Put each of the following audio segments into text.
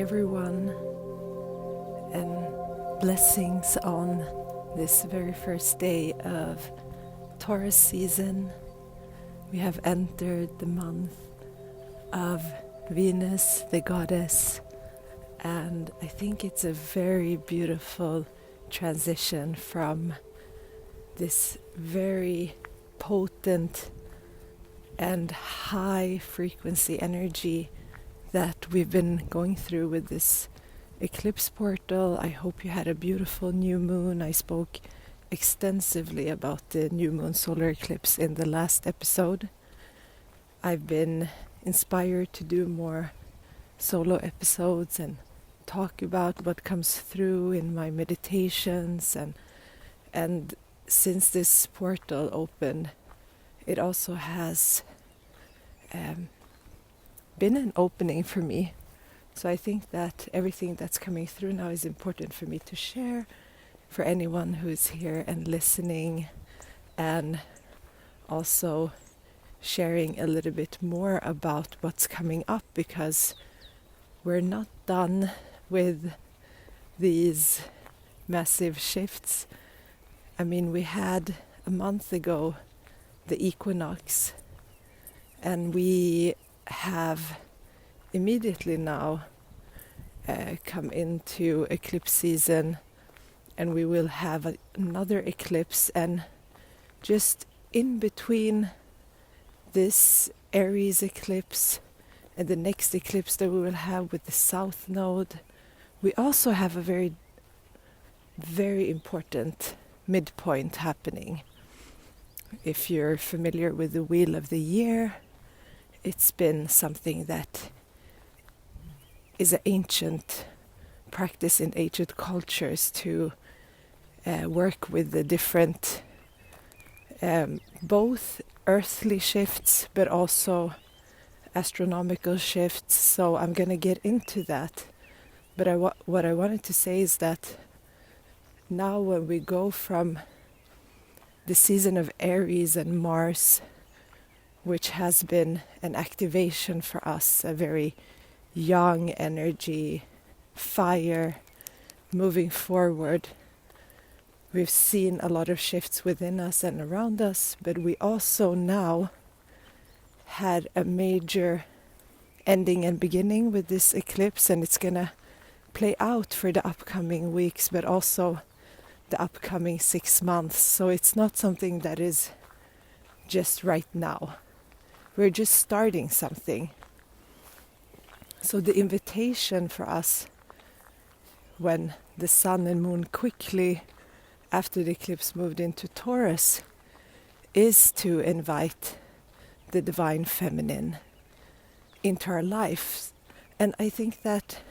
everyone, and blessings on this very first day of Taurus season. We have entered the month of Venus, the goddess, and I think it's a very beautiful transition from this very potent and high frequency energy that we've been going through with this eclipse portal. I hope you had a beautiful new moon. I spoke extensively about the new moon solar eclipse in the last episode. I've been inspired to do more solo episodes and talk about what comes through in my meditations, and since this portal opened, it also has been an opening for me. So I think that everything that's coming through now is important for me to share for anyone who is here and listening, and also sharing a little bit more about what's coming up, because we're not done with these massive shifts. I mean, we had a month ago the equinox, and we have immediately now come into eclipse season, and we will have another eclipse, and just in between this Aries eclipse and the next eclipse that we will have with the south node, we also have a very, very important midpoint happening. If you're familiar with the Wheel of the Year, it's been something that is an ancient practice in ancient cultures to work with the different both earthly shifts but also astronomical shifts. So I'm going to get into that. But what I wanted to say is that now when we go from the season of Aries and Mars, which has been an activation for us, a very young energy, fire, moving forward. We've seen a lot of shifts within us and around us, but we also now had a major ending and beginning with this eclipse, and it's going to play out for the upcoming weeks, but also the upcoming 6 months. So it's not something that is just right now. We're just starting something. So the invitation for us when the sun and moon quickly after the eclipse moved into Taurus is to invite the divine feminine into our lives. And I think that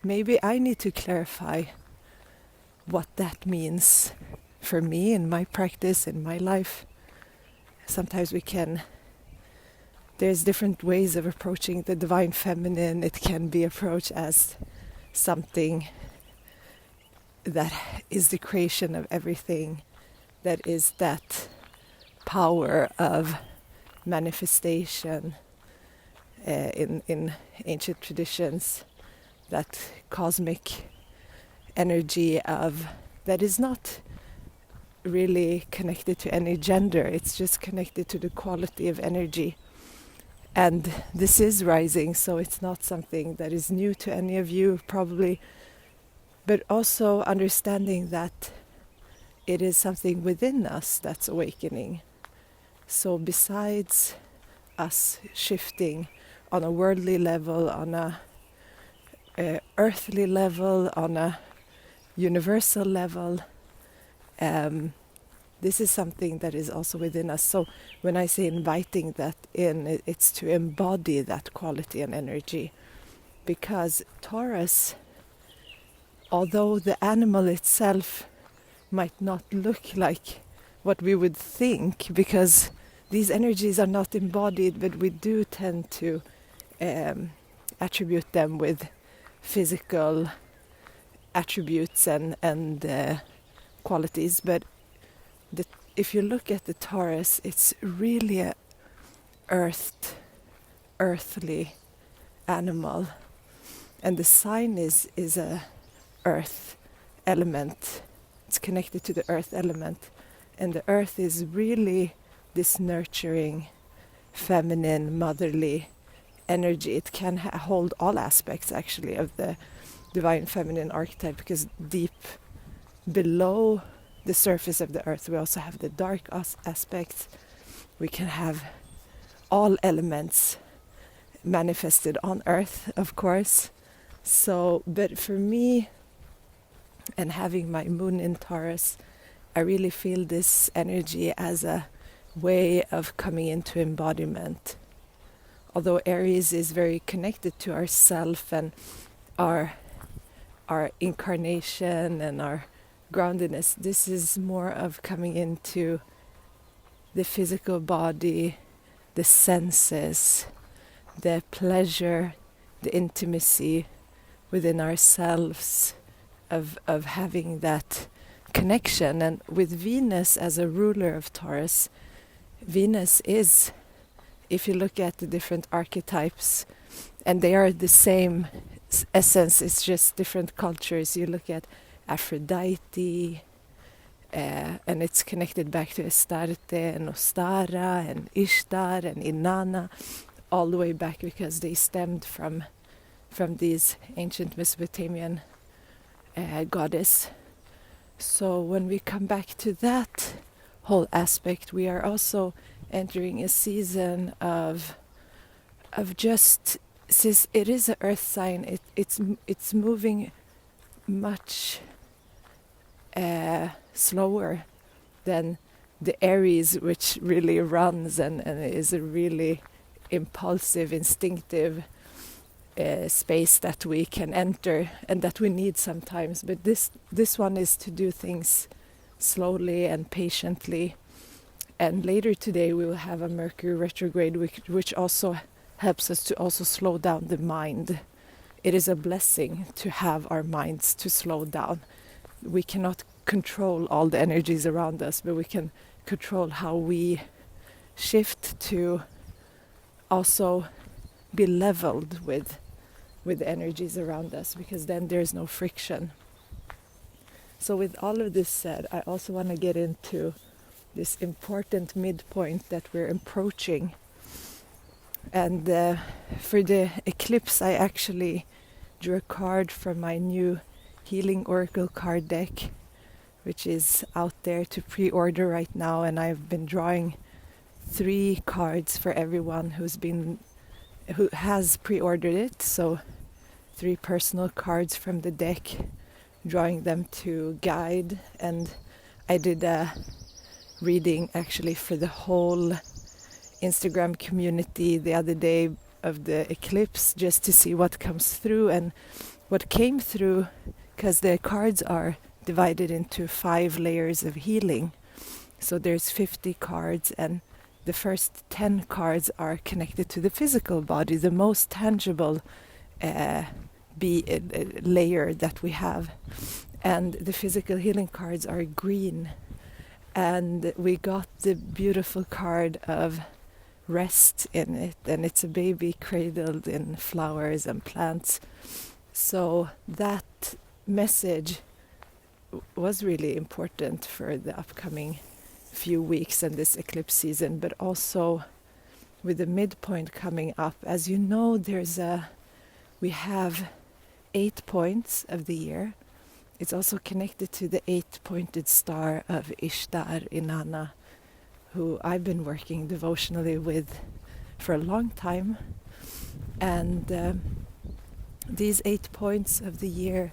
maybe I need to clarify what that means for me in my practice, in my life. Sometimes there's different ways of approaching the divine feminine. It can be approached as something that is the creation of everything, that is that power of manifestation in ancient traditions, that cosmic energy of that is not really connected to any gender. It's just connected to the quality of energy. And this is rising, so it's not something that is new to any of you, probably, but also understanding that it is something within us that's awakening. So besides us shifting on a worldly level, on a earthly level, on a universal level, this is something that is also within us. So when I say inviting that in, it's to embody that quality and energy. Because Taurus, although the animal itself might not look like what we would think, because these energies are not embodied, but we do tend to attribute them with physical attributes and qualities. But if you look at the Taurus, it's really a earthly animal. And the sign is a earth element. It's connected to the earth element. And the earth is really this nurturing, feminine, motherly energy. It can hold all aspects actually of the divine feminine archetype, because deep below the surface of the earth we also have the dark aspects. We can have all elements manifested on earth, of course. So, but for me, and having my moon in Taurus, I really feel this energy as a way of coming into embodiment. Although Aries is very connected to our self and our incarnation and our groundedness, this is more of coming into the physical body, the senses, the pleasure, the intimacy within ourselves, of having that connection. And with Venus as a ruler of Taurus, Venus is, if you look at the different archetypes, and they are the same essence, it's just different cultures. You look at Aphrodite, and it's connected back to Estarte and Ostara and Ishtar and Inanna, all the way back, because they stemmed from these ancient Mesopotamian goddess. So when we come back to that whole aspect, we are also entering a season of just, since it is an earth sign, it's moving much slower than the Aries, which really runs and is a really impulsive, instinctive space that we can enter and that we need sometimes. But this one is to do things slowly and patiently. And later today we will have a Mercury retrograde, which also helps us to also slow down the mind. It is a blessing to have our minds to slow down. We cannot control all the energies around us, but we can control how we shift to also be leveled with the energies around us, because then there's no friction. So with all of this said, I also want to get into this important midpoint that we're approaching. And for the eclipse, I actually drew a card from my new Healing Oracle card deck, which is out there to pre-order right now. And I've been drawing 3 cards for everyone who has pre-ordered it. So 3 personal cards from the deck, drawing them to guide. And I did a reading actually for the whole Instagram community the other day of the eclipse, just to see what comes through. And what came through, because the cards are divided into 5 layers of healing, so there's 50 cards, and the first 10 cards are connected to the physical body, the most tangible layer that we have. And the physical healing cards are green. And we got the beautiful card of rest in it, and it's a baby cradled in flowers and plants. So that message was really important for the upcoming few weeks and this eclipse season, but also with the midpoint coming up. As you know, we have 8 points of the year. It's also connected to the 8-pointed star of Ishtar, Inanna, who I've been working devotionally with for a long time. And these 8 points of the year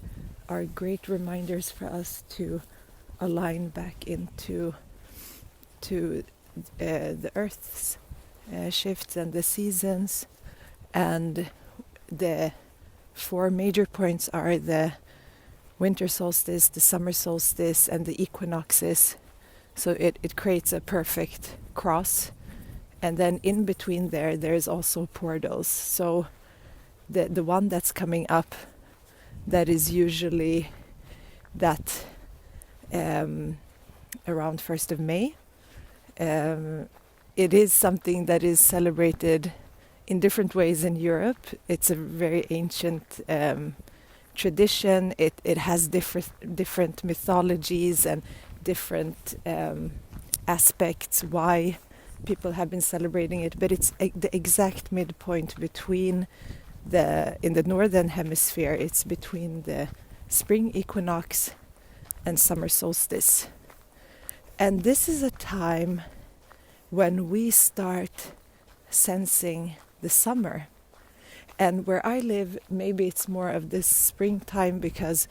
are great reminders for us to align back into the Earth's shifts and the seasons. And the 4 major points are the winter solstice, the summer solstice, and the equinoxes. So it creates a perfect cross. And then in between there's also portals. So the one that's coming up, that is usually that around 1st of May. It is something that is celebrated in different ways in Europe. It's a very ancient tradition. It has different mythologies and different aspects why people have been celebrating it, but it's the exact midpoint between in the northern hemisphere, it's between the spring equinox and summer solstice. And this is a time when we start sensing the summer. And where I live, maybe it's more of this springtime because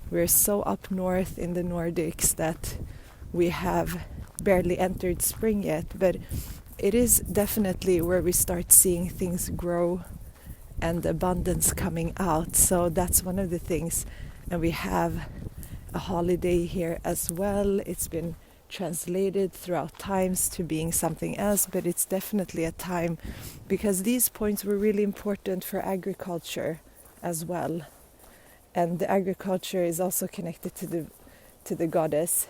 we're so up north in the Nordics that we have barely entered spring yet. But it is definitely where we start seeing things grow and abundance coming out. So that's one of the things. And we have a holiday here as well. It's been translated throughout times to being something else, but it's definitely a time because these points were really important for agriculture as well. And the agriculture is also connected to the goddess.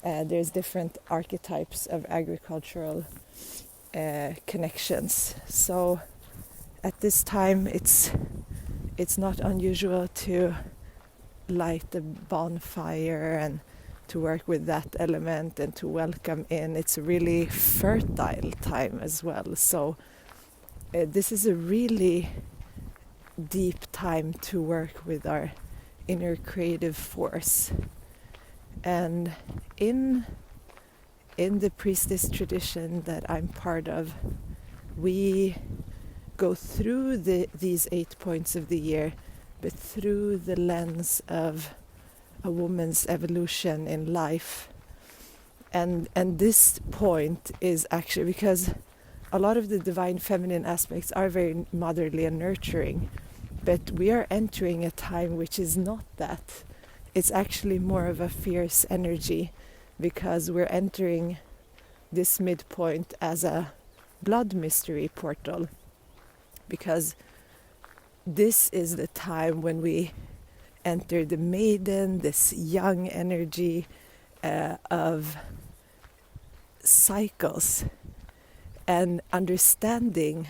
There's different archetypes of agricultural connections. So at this time, it's not unusual to light a bonfire and to work with that element and to welcome in. It's a really fertile time as well. So this is a really deep time to work with our inner creative force. And in the priestess tradition that I'm part of, we go through these 8 points of the year, but through the lens of a woman's evolution in life. And this point is actually because a lot of the divine feminine aspects are very motherly and nurturing, but we are entering a time which is not that. It's actually more of a fierce energy because we're entering this midpoint as a blood mystery portal, because this is the time when we enter the maiden, this young energy of cycles, and understanding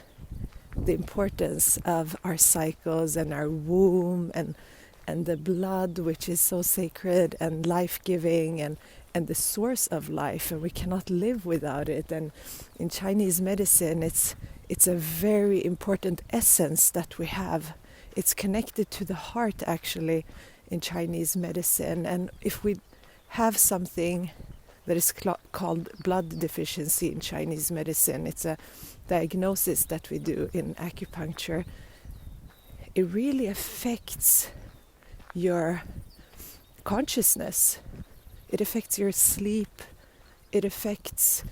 the importance of our cycles and our womb and the blood, which is so sacred and life-giving and the source of life, and we cannot live without it. And in Chinese medicine, it's a very important essence that we have. It's connected to the heart, actually, in Chinese medicine. And if we have something that is called blood deficiency in Chinese medicine, it's a diagnosis that we do in acupuncture. It really affects your consciousness. It affects your sleep. It affects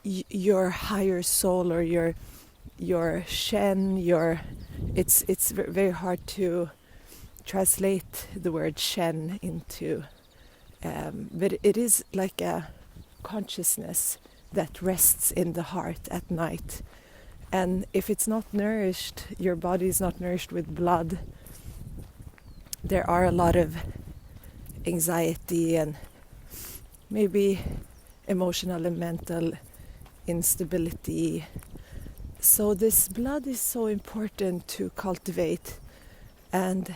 your higher soul, or your Shen. It's very hard to translate the word Shen into, but it is like a consciousness that rests in the heart at night. And if it's not nourished, your body is not nourished with blood, there are a lot of anxiety and maybe emotional and mental instability. So this blood is so important to cultivate. And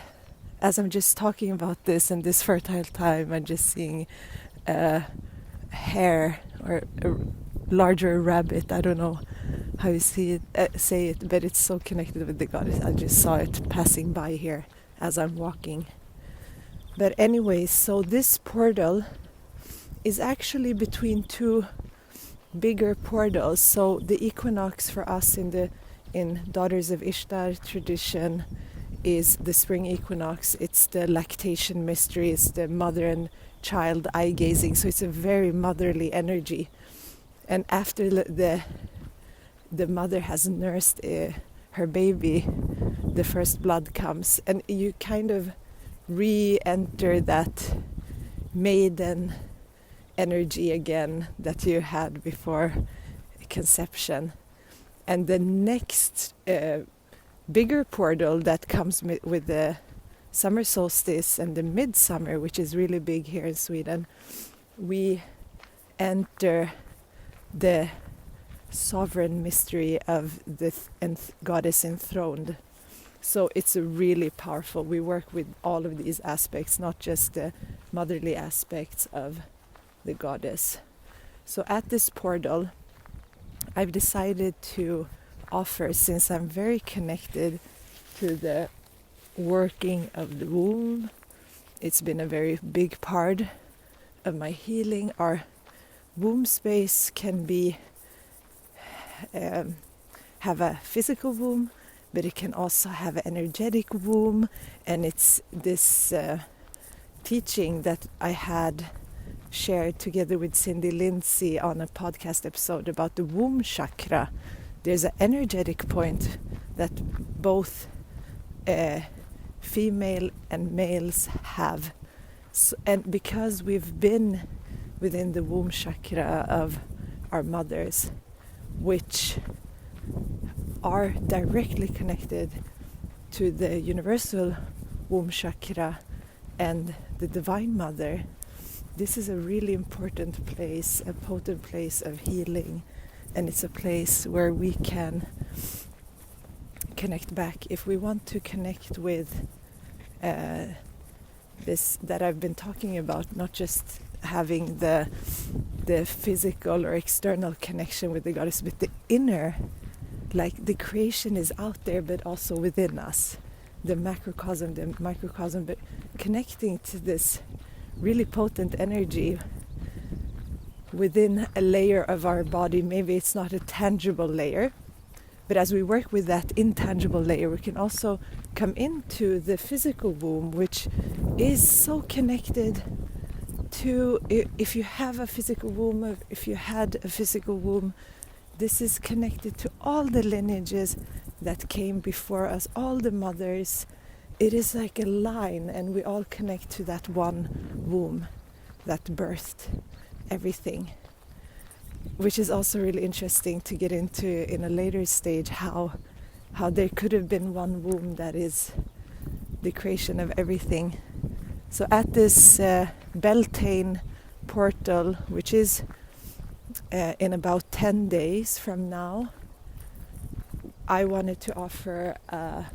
as I'm just talking about this in this fertile time, I'm just seeing a hare or a larger rabbit. I don't know how you say it, but it's so connected with the goddess. I just saw it passing by here as I'm walking. But anyway, so this portal is actually between two bigger portals. So the equinox for us in Daughters of Ishtar tradition is the spring equinox. It's the lactation mystery. It's the mother and child eye gazing. So it's a very motherly energy. And after the mother has nursed her baby, the first blood comes, and you kind of re-enter that maiden energy again that you had before conception. And the next bigger portal that comes with the summer solstice and the midsummer, which is really big here in Sweden, we enter the sovereign mystery of the goddess enthroned. So it's a really powerful. We work with all of these aspects, not just the motherly aspects of the goddess. So at this portal, I've decided to offer, since I'm very connected to the working of the womb, it's been a very big part of my healing. Our womb space can be have a physical womb, but it can also have an energetic womb. And it's this teaching that I had shared together with Cindy Lindsay on a podcast episode about the womb chakra. There's an energetic point that both female and males have. So, and because we've been within the womb chakra of our mothers, which are directly connected to the universal womb chakra and the Divine Mother, this is a really important place, a potent place of healing, and it's a place where we can connect back. If we want to connect with this that I've been talking about, not just having the physical or external connection with the goddess, but the inner, like the creation is out there, but also within us, the macrocosm, the microcosm, but connecting to this really potent energy within a layer of our body. Maybe it's not a tangible layer, but as we work with that intangible layer, we can also come into the physical womb, which is so connected to, if you have a physical womb, or if you had a physical womb, this is connected to all the lineages that came before us, all the mothers. It is like a line, and we all connect to that one womb that birthed everything, which is also really interesting to get into in a later stage, how there could have been one womb that is the creation of everything. So at this Beltane portal, which is in about 10 days from now, I wanted to offer a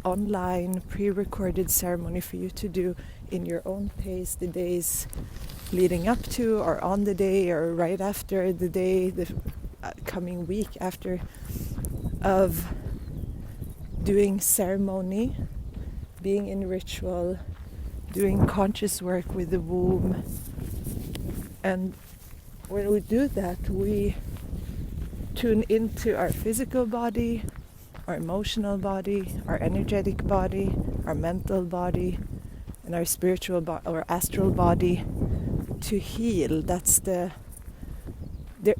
online pre-recorded ceremony for you to do in your own pace, the days leading up to or on the day or right after the day, the coming week after, of doing ceremony, being in ritual, doing conscious work with the womb. And when we do that, we tune into our physical body, our emotional body, our energetic body, our mental body, and our spiritual or astral body to heal. That's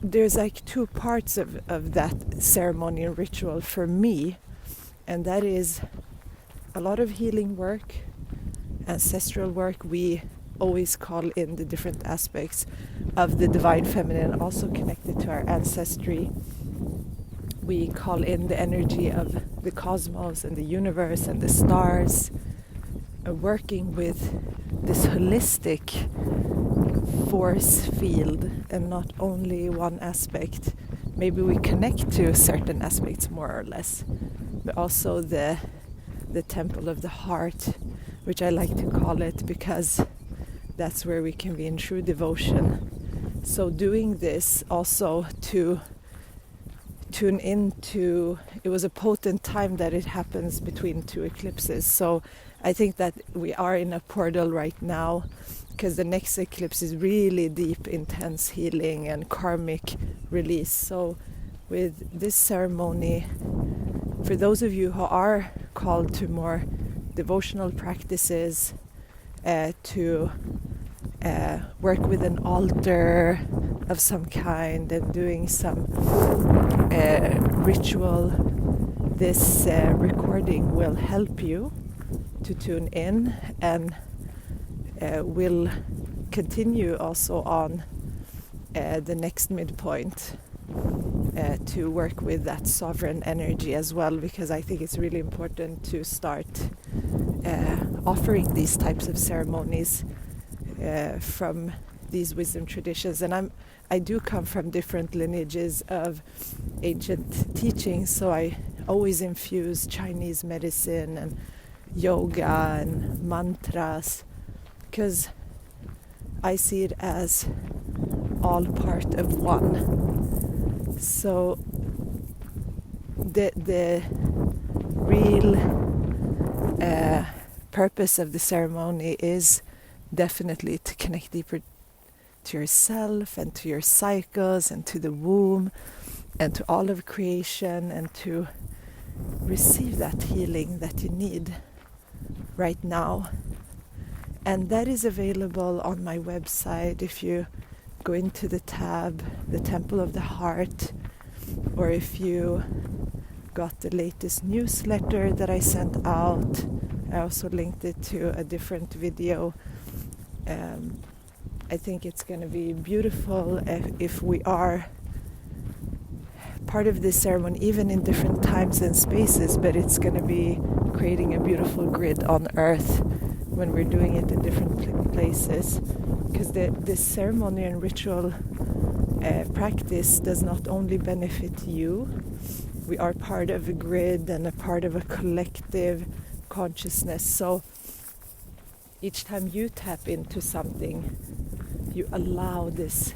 there's like two parts of that ceremony and ritual for me, and that is a lot of healing work, ancestral work. We always call in the different aspects of the divine feminine, also connected to our ancestry. We call in the energy of the cosmos and the universe and the stars, working with this holistic force field and not only one aspect. Maybe we connect to certain aspects more or less, but also the temple of the heart, which I like to call it, because that's where we can be in true devotion. So doing this also to tune into, it was a potent time that it happens between two eclipses. So I think that we are in a portal right now, because the next eclipse is really deep, intense healing and karmic release. So with this ceremony, for those of you who are called to more devotional practices, to work with an altar of some kind and doing some ritual, this recording will help you to tune in, and will continue also on the next midpoint to work with that sovereign energy as well, because I think it's really important to start offering these types of ceremonies from these wisdom traditions. And I do come from different lineages of ancient teachings, so I always infuse Chinese medicine and yoga and mantras, because I see it as all part of one. So the real purpose of the ceremony is definitely to connect deeper to yourself and to your cycles and to the womb and to all of creation, and to receive that healing that you need right now. And that is available on my website. If you go into the tab, the Temple of the Heart, or if you got the latest newsletter that I sent out, I also linked it to a different video. I think it's going to be beautiful if we are part of this ceremony, even in different times and spaces, but it's going to be creating a beautiful grid on Earth when we're doing it in different places. Because this ceremony and ritual practice does not only benefit you, we are part of a grid and a part of a collective consciousness. So each time you tap into something, you allow this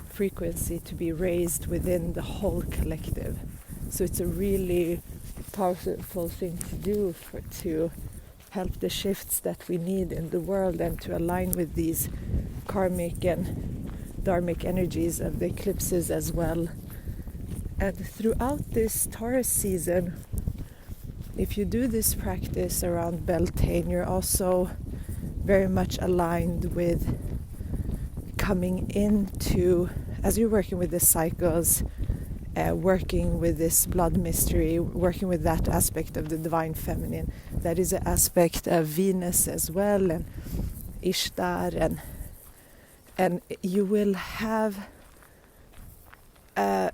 frequency to be raised within the whole collective. So it's a really powerful thing to do to help the shifts that we need in the world, and to align with these karmic and dharmic energies of the eclipses as well. And throughout this Taurus season, if you do this practice around Beltane, you're also very much aligned with coming into, as you're working with the cycles, working with this blood mystery, working with that aspect of the divine feminine, that is an aspect of Venus as well, and Ishtar, and you will have a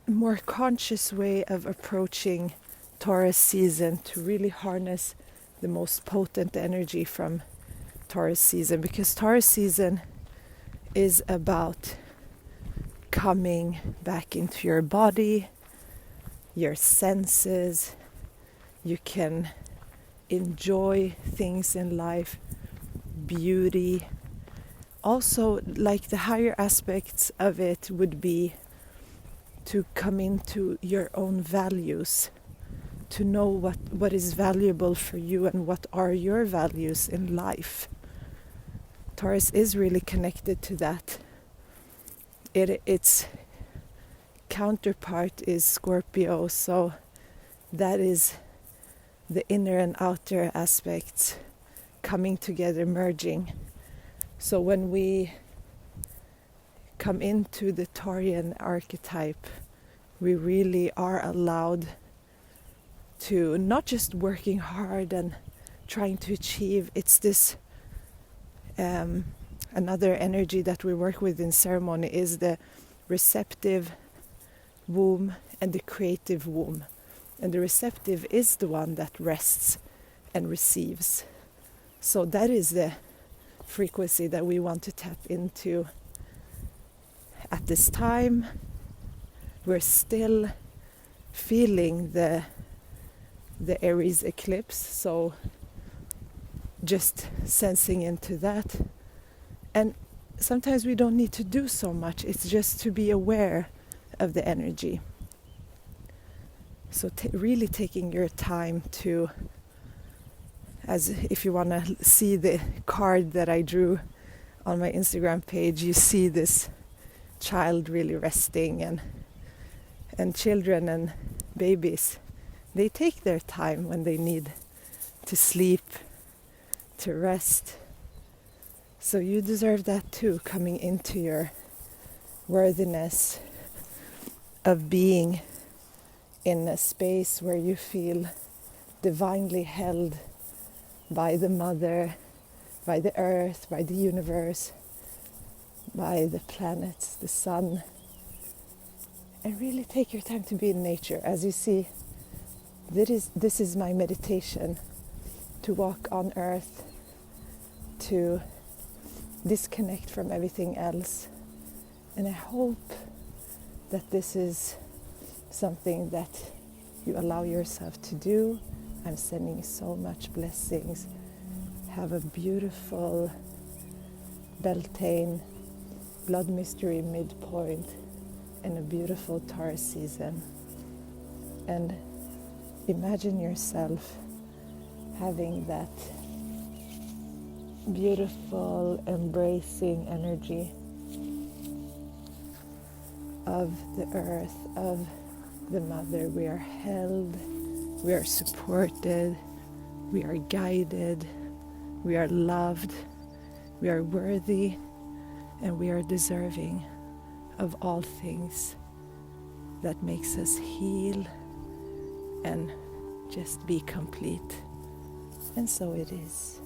more conscious way of approaching Taurus season to really harness the most potent energy from Taurus season, because Taurus season is about coming back into your body, your senses. You can enjoy things in life, beauty. Also, like the higher aspects of it would be to come into your own values, to know what is valuable for you and what are your values in life. Taurus is really connected to that. Its counterpart is Scorpio, so that is the inner and outer aspects coming together, merging. So when we come into the Taurian archetype, we really are allowed to not just working hard and trying to achieve. It's this another energy that we work with in ceremony is the receptive womb and the creative womb. And the receptive is the one that rests and receives. So that is the frequency that we want to tap into at this time. We're still feeling the Aries eclipse, so just sensing into that. And sometimes we don't need to do so much, it's just to be aware of the energy. So really taking your time to, as if you want to see the card that I drew on my Instagram page, you see this child really resting, and children and babies, they take their time when they need to sleep, to rest. So you deserve that too, coming into your worthiness of being in a space where you feel divinely held by the mother, by the earth, by the universe, by the planets, the sun. And really take your time to be in nature. As you see, this is my meditation, to walk on earth, to disconnect from everything else. And I hope that this is something that you allow yourself to do. I'm sending so much blessings. Have a beautiful Beltane, blood mystery midpoint, and a beautiful Taurus season. And imagine yourself having that beautiful, embracing energy of the earth, of the mother. We are held, we are supported, we are guided, we are loved, we are worthy, and we are deserving of all things that makes us heal and just be complete. And so it is.